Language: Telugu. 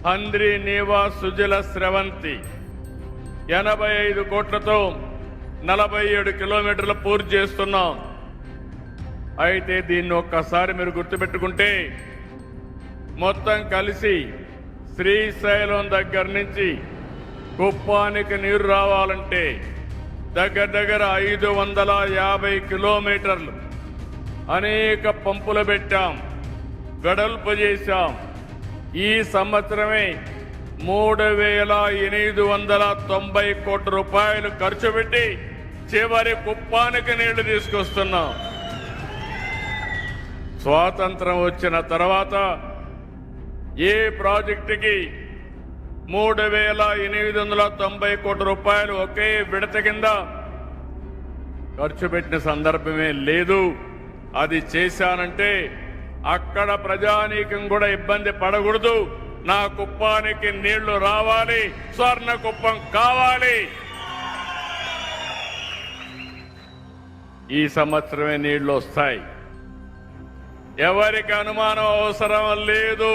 హంద్రి నీవా సుజల స్రవంతి 85 కోట్లతో 47 కిలోమీటర్లు పూర్తి చేస్తున్నాం. అయితే దీన్ని ఒక్కసారి మీరు గుర్తుపెట్టుకుంటే మొత్తం కలిసి శ్రీశైలం దగ్గర నుంచి కుప్పానికి నీరు రావాలంటే దగ్గర 550 కిలోమీటర్లు అనేక పంపులు పెట్టాం, వెడల్పు చేశాం. ఈ సంవత్సరమే 3890 కోట్ల రూపాయలు ఖర్చు పెట్టి చివరి కుప్పానికి నీళ్లు తీసుకొస్తున్నాం. స్వాతంత్రం వచ్చిన తర్వాత ఏ ప్రాజెక్టుకి 3890 కోట్ల రూపాయలు ఒకే విడత కింద ఖర్చు పెట్టిన సందర్భమే లేదు. అది చేశానంటే అక్కడ ప్రజానీకం కూడా ఇబ్బంది పడకూడదు. నా కుప్పానికి నీళ్లు రావాలి, స్వర్ణ కుప్పం కావాలి. ఈ సంవత్సరమే నీళ్లు వస్తాయి, ఎవరికి అనుమానం అవసరం లేదు.